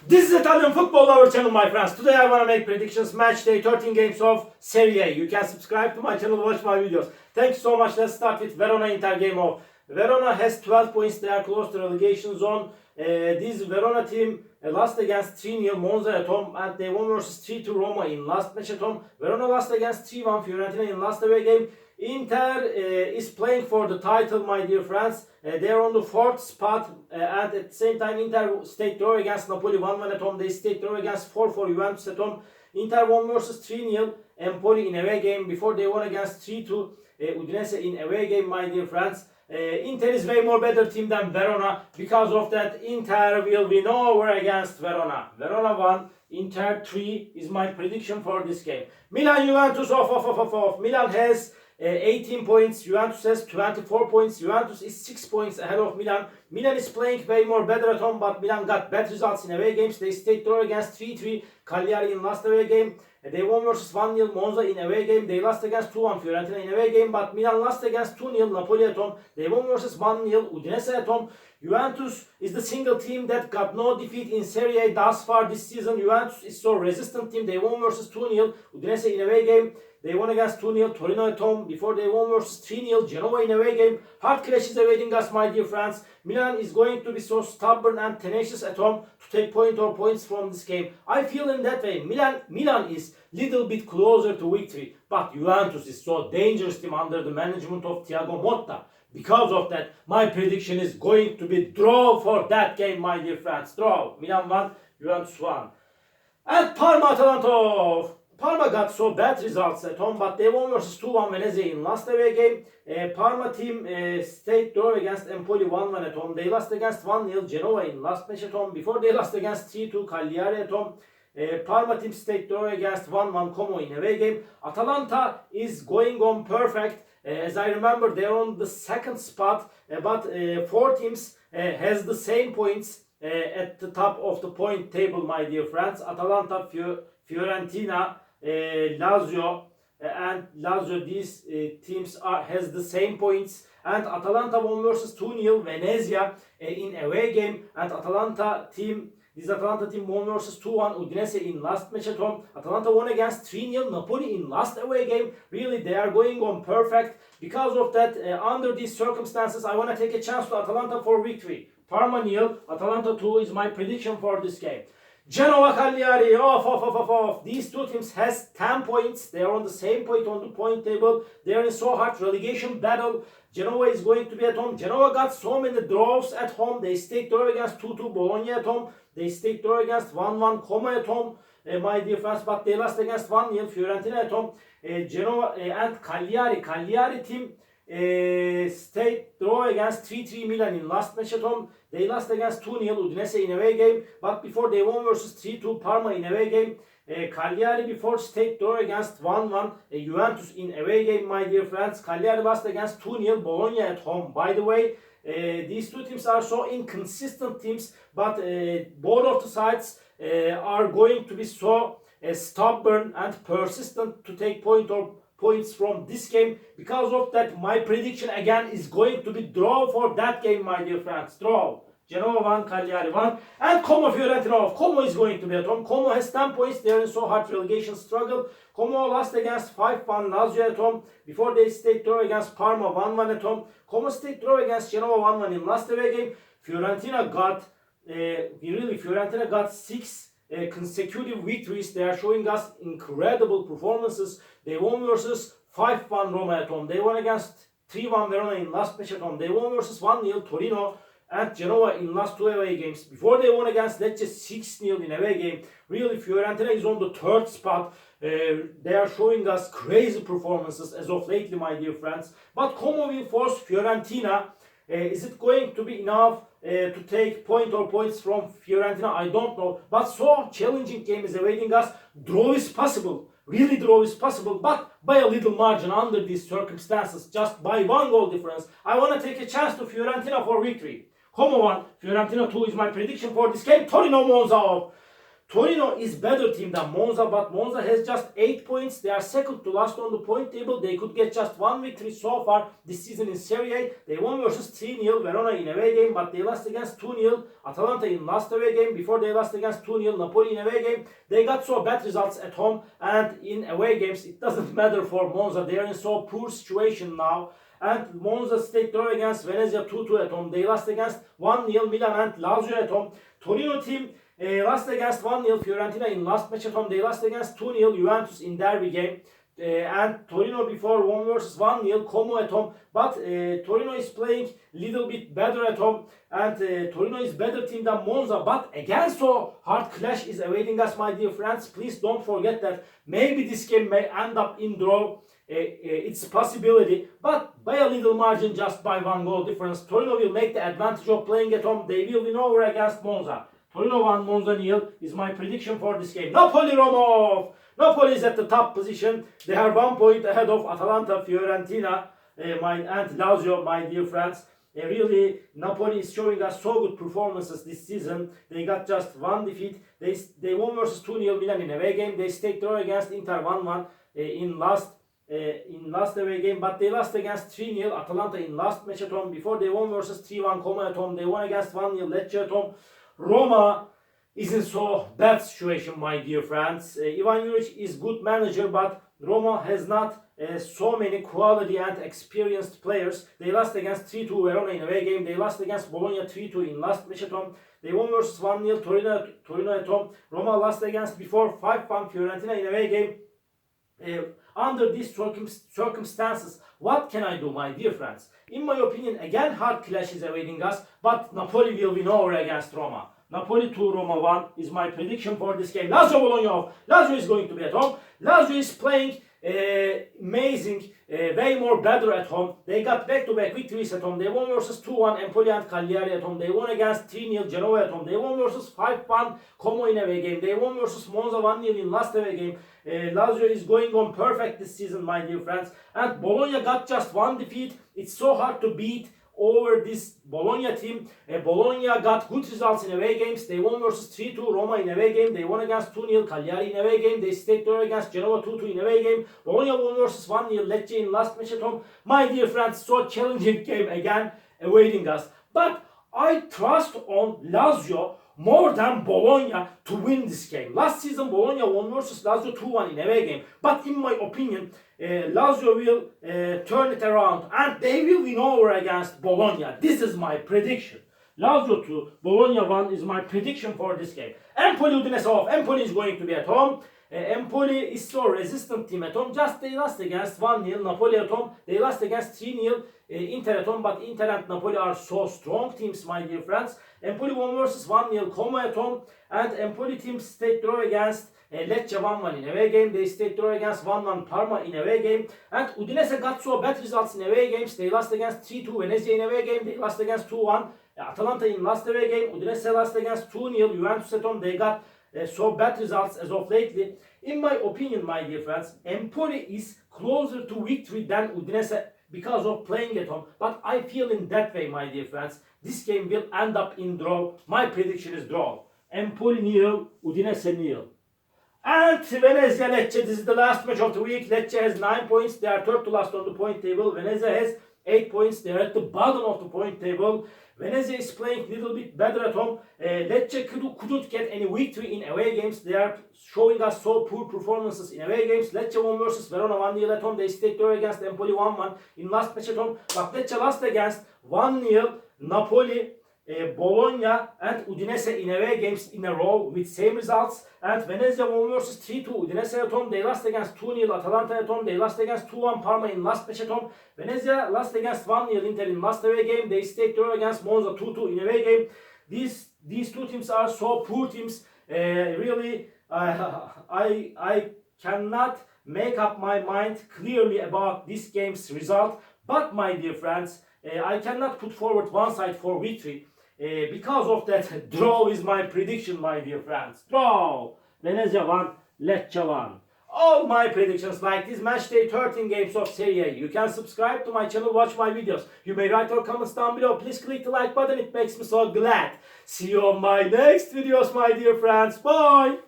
This is Italian football lover channel, my friends. Today I want to make predictions match day 13 games of Serie. You can subscribe to my channel, watch my videos. Thank you so much. Let's start with Verona Inter game of. Verona has 12 points. They are close to relegation zone. This Verona team lost against 3-0 Monza at home, and they won versus 3-2 Roma in last match at home. Verona lost against 3-1 Fiorentina in last away game. Inter is playing for the title, my dear friends. They are on the 4th spot, and at the same time Inter stayed draw against Napoli 1-1 at home. They stayed draw against 4-4 Juventus at home. Inter won versus 3-0 Empoli in away game before they won against 3-2 Udinese in away game, my dear friends. Inter is way more better team than Verona. Because of that, Inter will win over against Verona. Verona 1, Inter 3 is my prediction for this game. Milan Juventus off. Milan has 18 points, Juventus has 24 points. Juventus is 6 points ahead of Milan. Milan is playing way more better at home, but Milan got bad results in away games. They stayed draw against 3-3 Cagliari in last away game. They won versus 1-0 Monza in away game. They lost against 2-1 Fiorentina in away game, but Milan lost against 2-0 Napoli at home. They won versus 1-0 Udinese at home. Juventus is the single team that got no defeat in Serie thus far this season. Juventus is so resistant team. They won versus 2-0 Udinese in away game. They won against 2-0 Torino at home before they won versus 3-0 Genoa in away game. Hard clash is awaiting us, my dear friends. Milan is going to be so stubborn and tenacious at home to take points from this game. I feel in that way. Milan is little bit closer to victory, but Juventus is so dangerous team under the management of Thiago Motta. Because of that, my prediction is going to be draw for that game, my dear friends. Draw. Milan 1, Juventus 1. And Parma Atalanta. Parma got so bad results at home, but they won versus 2-1 Venezia in last away game. Parma team stayed draw against Empoli 1-1 at home. They lost against 1-0 Genoa in last match at home before they lost against 3-2 Cagliari at home. Parma team stayed draw against 1-1 Como in away game. Atalanta is going on perfect. As I remember, they are on the 2nd spot, but 4 teams has the same points at the top of the point table, my dear friends. Atalanta, Fiorentina, Lazio, and Lazio, these teams has the same points, and Atalanta won versus 2-0 Venezia in away game, and this Atalanta team won versus 2-1 Udinese in last match at home. Atalanta won against 3-0 Napoli in last away game. Really, they are going on perfect. Because of that, under these circumstances, I want to take a chance to Atalanta for victory. Parma 0, Atalanta 2 is my prediction for this game. Genoa Cagliari off. These two teams has 10 points. They are on the same point on the point table. They are in so hard relegation battle. Genoa is going to be at home. Genoa got so many draws at home. They stayed draw against 2-2 Bologna at home. They stayed draw against 1-1 Como at home, my dear friends. But they lost against 1-0 Fiorentina at home. Genoa and Cagliari team stayed draw against 3-3 Milan in last match at home. They lost against 2-0 Udinese in away game, but before they won versus 3-2 Parma in away game. Cagliari before stayed draw against 1-1 Juventus in away game, my dear friends. Cagliari lost against 2-0 Bologna at home. By the way, these two teams are so inconsistent teams, but both of the sides are going to be so stubborn and persistent to take points from this game. Because of that, my prediction again is going to be draw for that game, my dear friends. Draw. Genoa 1, Cagliari 1, and Como Fiorentina off. Como is going to be at home. Como has 10 points. They are in so hard relegation struggle. Como lost against 5-1 Lazio at home before they stayed draw against Parma 1-1 at home. Como stayed draw against Genoa 1-1 in last away game. Fiorentina got 6 consecutive victories. They are showing us incredible performances. They won versus 5-1 Roma at home. They won against 3-1 Verona in last match at home. They won versus 1-0 Torino and Genoa in last 2 away games. Before they won against Lecce 6-0 in away game. Really, Fiorentina is on the 3rd spot. They are showing us crazy performances as of lately, my dear friends. But Como will force Fiorentina. Is it going to be enough to take points from Fiorentina? I don't know. But so challenging game is awaiting us. Draw is possible. Really, draw is possible, but by a little margin under these circumstances, just by 1 goal difference. I want to take a chance to Fiorentina for victory. Como 1, Fiorentina 2 is my prediction for this game. Torino Monza off. Torino is better team than Monza, but Monza has just 8 points. They are second to last on the point table. They could get just one victory so far this season in Serie. They won versus 3-0 Verona in away game, but they lost against 2-0 Atalanta in last away game. Before they lost against 2-0 Napoli in away game. They got so bad results at home and in away games. It doesn't matter for Monza. They are in so poor situation now. And Monza stayed draw against Venezia 2-2 at home. They lost against 1-0 Milan and Lazio at home. Torino team lost against 1-0 Fiorentina in last match at home. They lost against 2-0 Juventus in derby game. And Torino before won versus 1-0 Como at home. But Torino is playing little bit better at home. And Torino is better team than Monza. But again, so hard clash is awaiting us, my dear friends. Please don't forget that maybe this game may end up in draw. It's a possibility, but by a little margin, just by 1 goal difference. Torino will make the advantage of playing at home. They will win over against Monza. Torino 1, Monza 0 is my prediction for this game. Napoli, Roma. Napoli is at the top position. They are 1 point ahead of Atalanta, Fiorentina, and Lazio, my dear friends. Really, Napoli is showing us so good performances this season. They got just one defeat. They won versus 2-0 Milan in away game. They stayed draw against Inter 1-1 in last away game, but they lost against 3-0 Atalanta in last match at home. Before they won versus 3-1 Como at home. They won against 1-0 Lecce at home. Roma is in so bad situation, my dear friends. Ivan Juric is good manager, but Roma has not so many quality and experienced players. They lost against 3-2 Verona in away game. They lost against Bologna 3-2 in last match at home. They won versus 1-0 Torino at home. Roma lost against before 5-1 Fiorentina in away game. Under these circumstances, what can I do, my dear friends? In my opinion, again, hard clash is awaiting us, but Napoli will win over against Roma. Napoli 2, Roma 1 is my prediction for this game. Lazio Bologna off. Lazio is going to be at home. Lazio is playing amazing, way more better at home. They got back-to-back victories at home. They won versus 2-1 Empoli and Cagliari at home. They won against 3-0 Genoa at home. They won versus 5-1 Como in away game. They won versus Monza 1-0 in last away game. Lazio is going on perfect this season, my dear friends. And Bologna got just one defeat. It's so hard to beat over this Bologna team. Bologna got good results in away games. They won versus 3-2 Roma in away game. They won against 2-0 Cagliari in away game. They stayed draw against Genoa 2-2 in away game. Bologna won versus 1-0 Lecce in last match at home. My dear friends, so challenging game again awaiting us. But I trust on Lazio more than Bologna to win this game. Last season Bologna won versus Lazio 2-1 in away game. But in my opinion, Lazio will turn it around and they will win over against Bologna. This is my prediction. Lazio 2, Bologna 1 is my prediction for this game. Empoli Udinese off. Empoli is going to be at home. Empoli is so resistant team at home. Just they lost against 1-0 Napoli at home. They lost against 3-0 Inter at home. But Inter and Napoli are so strong teams, my dear friends. Empoli won versus 1-0 Como at home. And Empoli team stayed draw against Lecce 1-1 in away game. They stayed draw against 1-1 Parma in away game. And Udinese got so bad results in away games. They lost against 3-2 Venezia in away game. They lost against 2-1 Atalanta in last away game. Udinese lost against 2-0 Juventus at home. They got so bad results as of lately. In my opinion, my dear friends, Empoli is closer to victory than Udinese because of playing at home. But I feel in that way, my dear friends, this game will end up in draw. My prediction is draw. Empoli 0, Udinese 0. And Venezia Lecce, this is the last match of the week. Lecce has 9 points. They are third to last on the point table. Venezia has 8 points. They are at the bottom of the point table. Venezia is playing a little bit better at home. Lecce couldn't get any victory in away games. They are showing us so poor performances in away games. Lecce won versus Verona 1-0 at home. They stayed draw against Empoli 1-1 in last match at home. But Lecce lost against 1-0 Napoli, Bologna and Udinese in away games in a row with same results. And Venezia won versus 3-2 Udinese at home. They lost against 2-0 Atalanta at home. They lost against 2-1 Parma in last match at home. Venezia lost against 1-0 Inter in last away game. They stayed draw against Monza 2-2 in away game. These two teams are so poor teams. Really, I cannot make up my mind clearly about this game's result. But my dear friends, I cannot put forward one side for victory. Because of that, draw is my prediction, my dear friends. Draw. Venezia 1, Lecce 1. all my predictions like this match day 13 games of Serie A. You can subscribe to my channel, watch my videos. You may write your comments down below. Please click the like button, it makes me so glad. See you on my next videos, my dear friends. Bye.